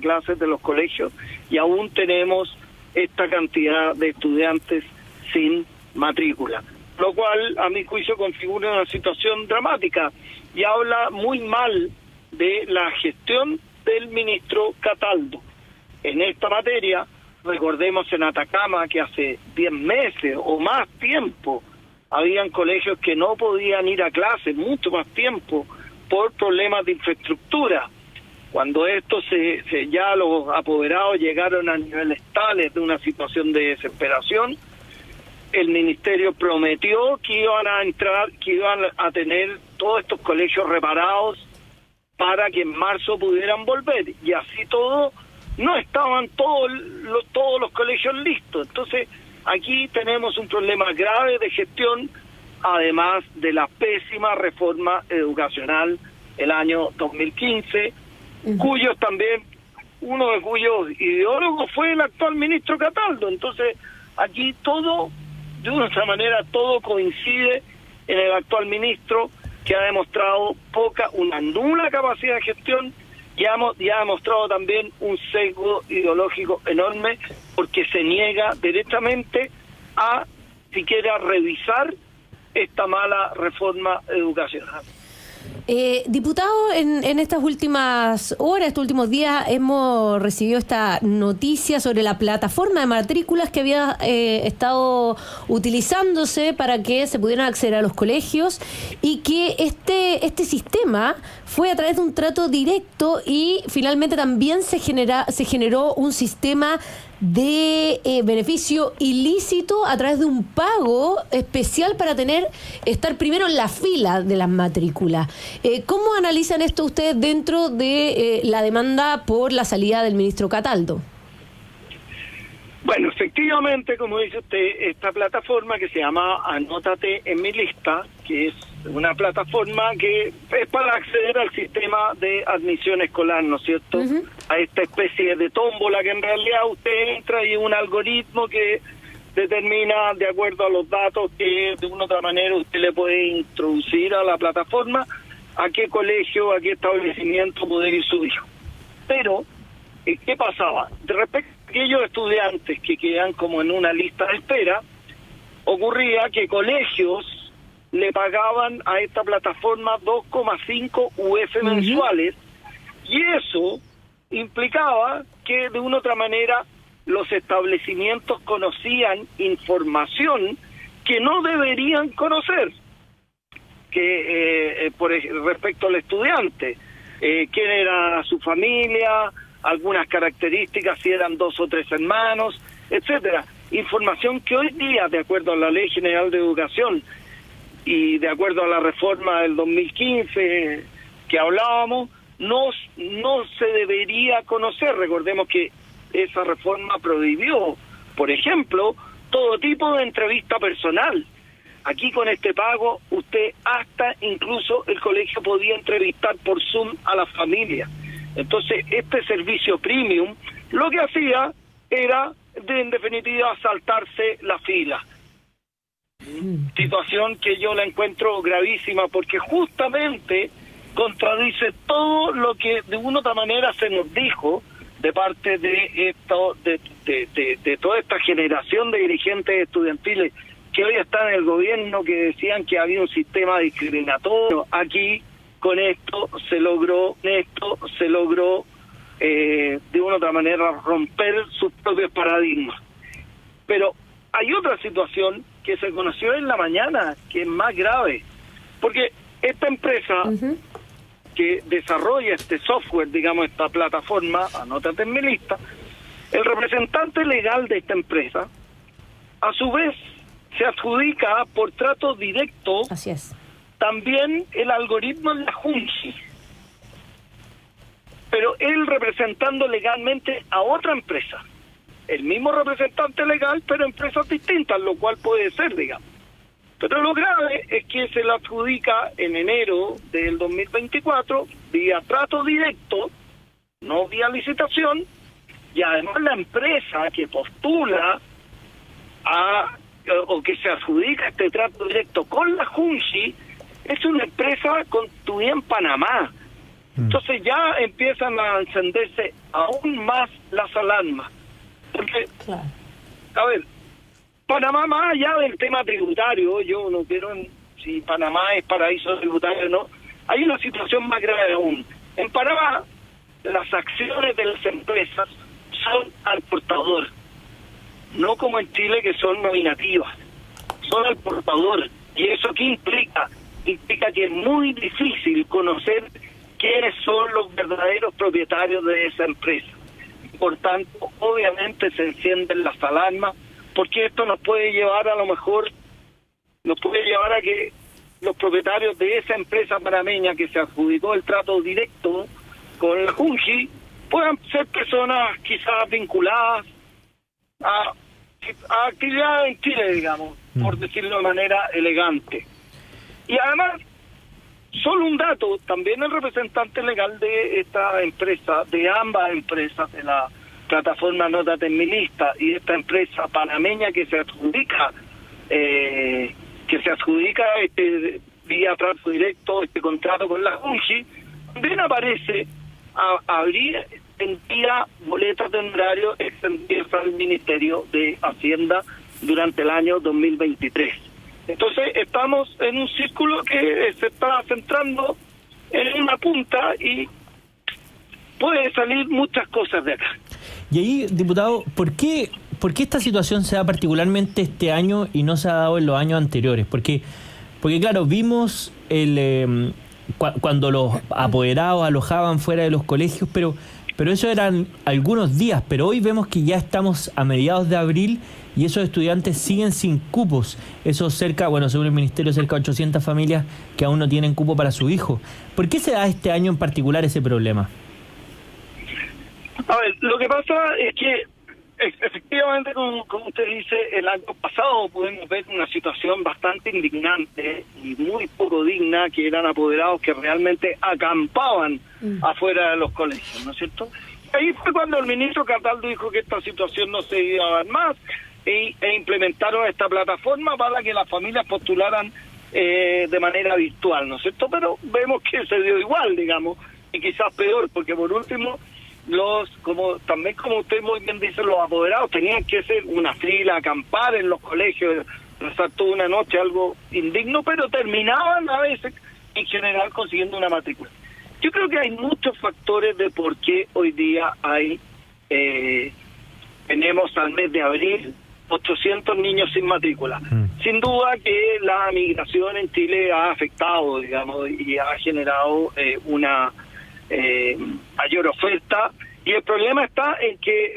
clases de los colegios y aún tenemos esta cantidad de estudiantes sin matrícula, lo cual a mi juicio configura una situación dramática y habla muy mal de la gestión del ministro Cataldo en esta materia. Recordemos en Atacama que hace 10 meses o más tiempo habían colegios que no podían ir a clases, mucho más tiempo, por problemas de infraestructura. Cuando esto ya los apoderados llegaron a niveles tales de una situación de desesperación, el ministerio prometió que iban a tener todos estos colegios reparados para que en marzo pudieran volver, y así todo no estaban todos los colegios listos. Entonces aquí tenemos un problema grave de gestión, además de la pésima reforma educacional el año 2015, cuyos también, uno de cuyos ideólogos fue el actual ministro Cataldo. Entonces aquí todo, de una manera, todo coincide en el actual ministro, que ha demostrado una nula capacidad de gestión y ha demostrado también un sesgo ideológico enorme, porque se niega directamente a siquiera revisar esta mala reforma educacional. Diputado, en estas últimas horas, estos últimos días, hemos recibido esta noticia sobre la plataforma de matrículas que había estado utilizándose para que se pudieran acceder a los colegios, y que este sistema fue a través de un trato directo, y finalmente también se generó un sistema de beneficio ilícito a través de un pago especial para estar primero en la fila de las matrículas. ¿Cómo analizan esto ustedes dentro de la demanda por la salida del ministro Cataldo? Bueno, efectivamente, como dice usted, esta plataforma que se llama Anótate en mi lista, que es una plataforma que es para acceder al sistema de admisión escolar, ¿no es cierto? Uh-huh. A esta especie de tómbola que en realidad usted entra y un algoritmo que determina, de acuerdo a los datos que de una u otra manera usted le puede introducir a la plataforma, a qué colegio, a qué establecimiento poder ir su hijo. Pero, ¿qué pasaba? De respecto a aquellos estudiantes que quedan como en una lista de espera, ocurría que colegios le pagaban a esta plataforma 2,5 UF mensuales, y eso implicaba que de una u otra manera los establecimientos conocían información que no deberían conocer, que por respecto al estudiante, quién era su familia, algunas características, si eran 2 o 3 hermanos, etcétera. Información que hoy día, de acuerdo a la Ley General de Educación y de acuerdo a la reforma del 2015 que hablábamos, no se debería conocer. Recordemos que esa reforma prohibió, por ejemplo, todo tipo de entrevista personal. Aquí con este pago, usted hasta incluso el colegio podía entrevistar por Zoom a la familia. Entonces, este servicio premium lo que hacía era, en definitiva, saltarse la fila. Situación que yo la encuentro gravísima, porque justamente contradice todo lo que de una u otra manera se nos dijo de parte de toda esta generación de dirigentes estudiantiles que hoy están en el gobierno, que decían que había un sistema discriminatorio. Aquí con esto se logró de una u otra manera romper sus propios paradigmas. Pero hay otra situación que se conoció en la mañana, que es más grave, porque esta empresa que desarrolla este software, digamos, esta plataforma, Anótate en mi lista, el representante legal de esta empresa, a su vez, se adjudica por trato directo. Así es. También el algoritmo en la Junji, pero él representando legalmente a otra empresa. El mismo representante legal, pero empresas distintas, lo cual puede ser, digamos. Pero lo grave es que se lo adjudica en enero del 2024 vía trato directo, no vía licitación, y además la empresa que postula o que se adjudica este trato directo con la Junji es una empresa constituida en Panamá. Entonces ya empiezan a encenderse aún más las alarmas. Porque, a ver, Panamá, más allá del tema tributario, yo no quiero si Panamá es paraíso tributario o no, hay una situación más grave aún. En Panamá, las acciones de las empresas son al portador, no como en Chile que son nominativas, son al portador. ¿Y eso qué implica? Implica que es muy difícil conocer quiénes son los verdaderos propietarios de esa empresa. Por tanto, obviamente se encienden las alarmas, porque esto nos puede llevar a que los propietarios de esa empresa panameña que se adjudicó el trato directo con la Junji puedan ser personas quizás vinculadas a actividades en Chile, digamos, por decirlo de manera elegante. Y además, solo un dato, también el representante legal de esta empresa, de ambas empresas, de la plataforma Nota Terminista y esta empresa panameña que se adjudica vía trato directo este contrato con la Junji, también aparece tendría boletas de honorario extendidas al Ministerio de Hacienda durante el año 2023. Entonces estamos en un círculo que se está centrando en una punta y puede salir muchas cosas de acá. Y ahí, diputado, ¿por qué esta situación se da particularmente este año y no se ha dado en los años anteriores? Porque claro, vimos cuando los apoderados alojaban fuera de los colegios, pero eso eran algunos días, pero hoy vemos que ya estamos a mediados de abril y esos estudiantes siguen sin cupos. Esos según el Ministerio, cerca de 800 familias que aún no tienen cupo para su hijo. ¿Por qué se da este año en particular ese problema? A ver, lo que pasa es que efectivamente, como usted dice, el año pasado pudimos ver una situación bastante indignante y muy poco digna, que eran apoderados que realmente acampaban afuera de los colegios, ¿no es cierto? Ahí fue cuando el ministro Cataldo dijo que esta situación no se iba a dar más e implementaron esta plataforma para que las familias postularan de manera virtual, ¿no es cierto? Pero vemos que se dio igual, digamos, y quizás peor, porque por último como usted muy bien dice, los apoderados tenían que hacer una fila, acampar en los colegios, pasar toda una noche, algo indigno, pero terminaban a veces en general consiguiendo una matrícula. Yo creo que hay muchos factores de por qué hoy día tenemos al mes de abril 800 niños sin matrícula. Sin duda que la migración en Chile ha afectado, digamos, y ha generado una mayor oferta, y el problema está en que,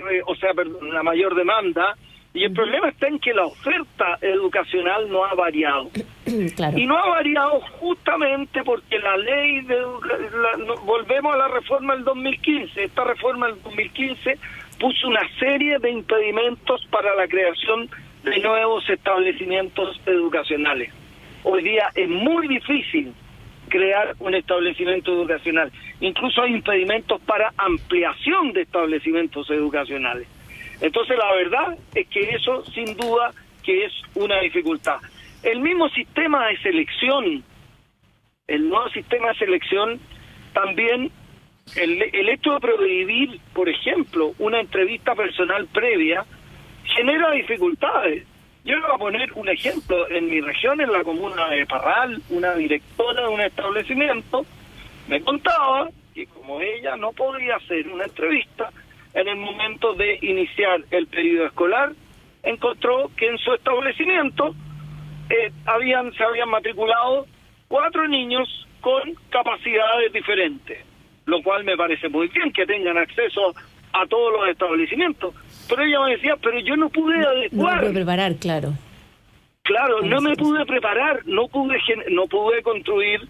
una mayor demanda, y el problema está en que la oferta educacional no ha variado. Claro. Y no ha variado justamente porque la ley volvemos a la reforma del 2015. Esta reforma del 2015 puso una serie de impedimentos para la creación de nuevos establecimientos educacionales. Hoy día es muy difícil crear un establecimiento educacional. Incluso hay impedimentos para ampliación de establecimientos educacionales. Entonces la verdad es que eso sin duda que es una dificultad. El mismo sistema de selección, el nuevo sistema de selección, también el hecho de prohibir, por ejemplo, una entrevista personal previa, genera dificultades. Yo le voy a poner un ejemplo. En mi región, en la comuna de Parral, una directora de un establecimiento me contaba que como ella no podía hacer una entrevista en el momento de iniciar el periodo escolar, encontró que en su establecimiento se habían matriculado 4 niños con capacidades diferentes, lo cual me parece muy bien que tengan acceso a todos los establecimientos. Pero ella me decía, pero yo no pude adecuar. No pude preparar, claro. Claro, no me pude preparar, no pude construir,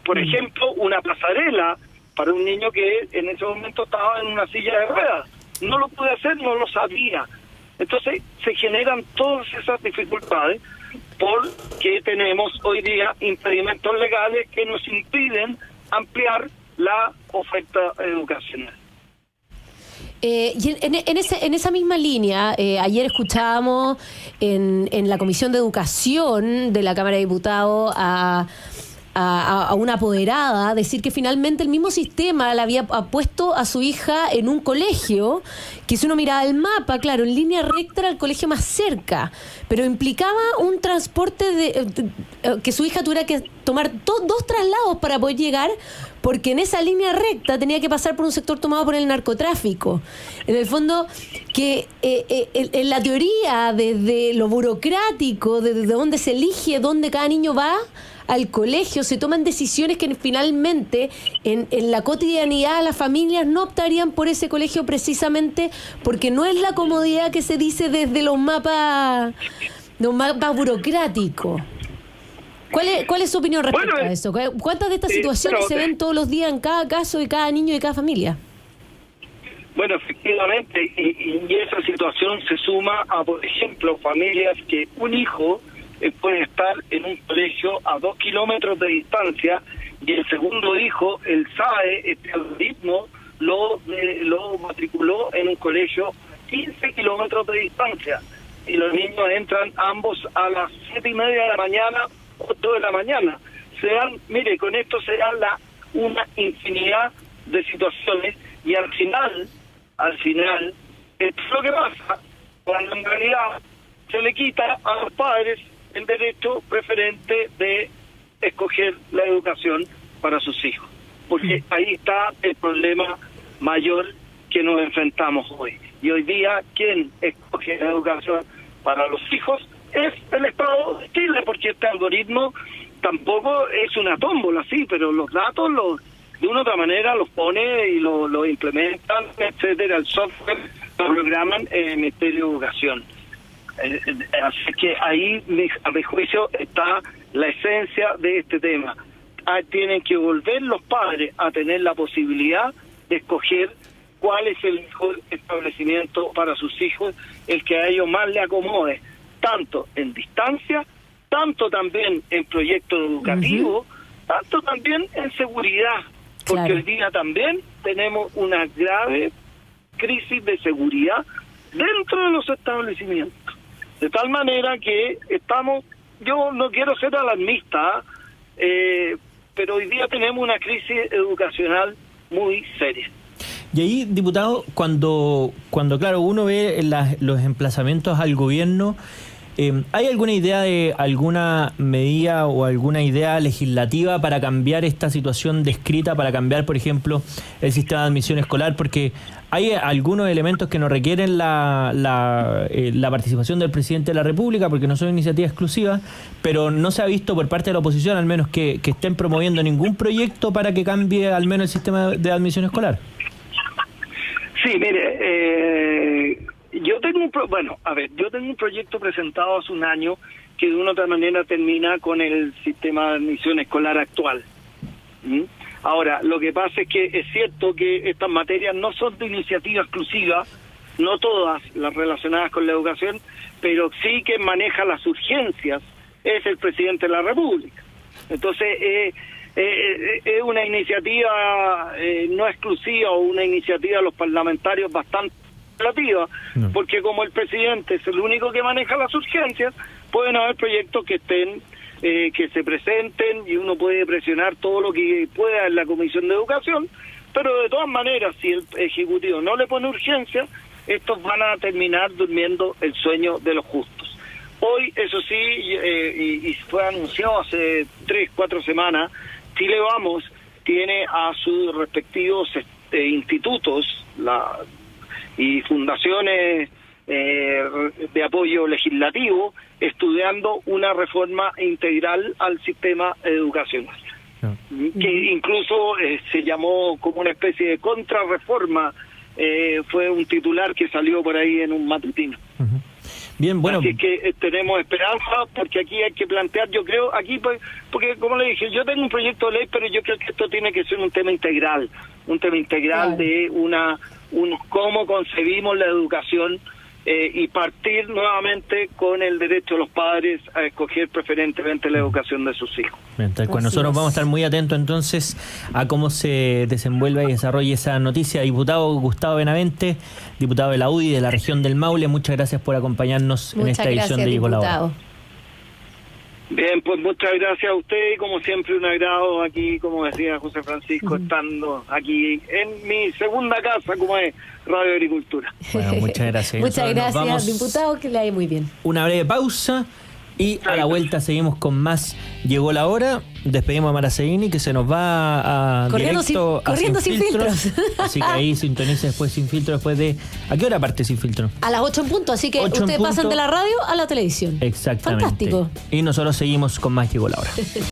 por ejemplo, una pasarela para un niño que en ese momento estaba en una silla de ruedas. No lo pude hacer, no lo sabía. Entonces se generan todas esas dificultades porque tenemos hoy día impedimentos legales que nos impiden ampliar la oferta educacional. Y en esa misma línea, ayer escuchábamos en la Comisión de Educación de la Cámara de Diputados a a una apoderada decir que finalmente el mismo sistema la había puesto a su hija en un colegio que, si uno miraba el mapa, claro, en línea recta era el colegio más cerca, pero implicaba un transporte que su hija tuviera que tomar dos traslados para poder llegar, porque en esa línea recta tenía que pasar por un sector tomado por el narcotráfico. En el fondo, que en la teoría, desde lo burocrático, desde donde se elige dónde cada niño va al colegio, se toman decisiones que finalmente en la cotidianidad las familias no optarían por ese colegio, precisamente porque no es la comodidad que se dice desde los mapas burocráticos. ¿Cuál es su opinión respecto a eso? ¿Cuántas de estas situaciones se ven todos los días en cada caso de cada niño y de cada familia? Bueno, efectivamente, y esa situación se suma a, por ejemplo, familias que un hijo puede estar en un colegio a 2 kilómetros de distancia y el segundo hijo, el SAE, este algoritmo, lo matriculó en un colegio a 15 kilómetros de distancia. Y los niños entran ambos a las 7:30 de la mañana, 8 de la mañana. Mire, con esto se dan una infinidad de situaciones y al final, esto es lo que pasa cuando en realidad se le quita a los padres el derecho preferente de escoger la educación para sus hijos. Porque ahí está el problema mayor que nos enfrentamos hoy. Y hoy día, ¿quién escoge la educación para los hijos? Es el Estado de Chile, porque este algoritmo tampoco es una tómbola, sí, pero los datos de una u otra manera los pone y lo implementan, etcétera, el software lo programan en el Ministerio de Educación. Así que ahí, a mi juicio, está la esencia de este tema. Tienen que volver los padres a tener la posibilidad de escoger cuál es el mejor establecimiento para sus hijos, el que a ellos más le acomode, tanto en distancia, tanto también en proyectos educativos, tanto también en seguridad, porque hoy día también tenemos una grave crisis de seguridad dentro de los establecimientos. De tal manera que yo no quiero ser alarmista, pero hoy día tenemos una crisis educacional muy seria. Y ahí, diputado, cuando claro, uno ve los emplazamientos al gobierno, ¿hay alguna idea de alguna medida o alguna idea legislativa para cambiar esta situación descrita, para cambiar, por ejemplo, el sistema de admisión escolar? Porque hay algunos elementos que no requieren la participación del presidente de la República, porque no son iniciativas exclusivas, pero no se ha visto por parte de la oposición, al menos, que estén promoviendo ningún proyecto para que cambie al menos el sistema de admisión escolar. Sí, mire, yo tengo un proyecto presentado hace un año que de una u otra manera termina con el sistema de admisión escolar actual. Ahora, lo que pasa es que es cierto que estas materias no son de iniciativa exclusiva, no todas las relacionadas con la educación, pero sí que maneja las urgencias, es el presidente de la República. Entonces, es una iniciativa no exclusiva o una iniciativa de los parlamentarios bastante relativa, porque como el presidente es el único que maneja las urgencias, pueden haber proyectos que estén que se presenten y uno puede presionar todo lo que pueda en la Comisión de Educación, pero de todas maneras, si el Ejecutivo no le pone urgencia, estos van a terminar durmiendo el sueño de los justos. Hoy, eso sí, y fue anunciado hace 3-4 semanas, Chile Vamos tiene a sus respectivos institutos y fundaciones de apoyo legislativo estudiando una reforma integral al sistema educacional, que incluso se llamó como una especie de contrarreforma, fue un titular que salió por ahí en un matutino. Bien, bueno. Así que tenemos esperanza, porque aquí hay que plantear, yo creo, porque como le dije, yo tengo un proyecto de ley, pero yo creo que esto tiene que ser un tema integral de cómo concebimos la educación, y partir nuevamente con el derecho de los padres a escoger preferentemente la educación de sus hijos. Bien, tal cual. Nosotros vamos a estar muy atentos entonces a cómo se desenvuelve y desarrolla esa noticia. Diputado Gustavo Benavente, diputado de la UDI de la región del Maule, muchas gracias por acompañarnos en esta edición de Colabora. Bien, pues muchas gracias a usted y como siempre un agrado aquí, como decía José Francisco, estando aquí en mi segunda casa como es Radio Agricultura. Bueno, muchas gracias. Muchas gracias, diputado, que le haya muy bien. Una breve pausa y a la vuelta seguimos con más. Llegó la hora, despedimos a Maraceini que se nos va a corriendo sin filtros. Así que ahí sintonice después Sin Filtro, después de... ¿A qué hora parte Sin Filtro? A las 8 en punto, así que ustedes pasan de la radio a la televisión. Exactamente. Fantástico. Y nosotros seguimos con más Llegó la hora.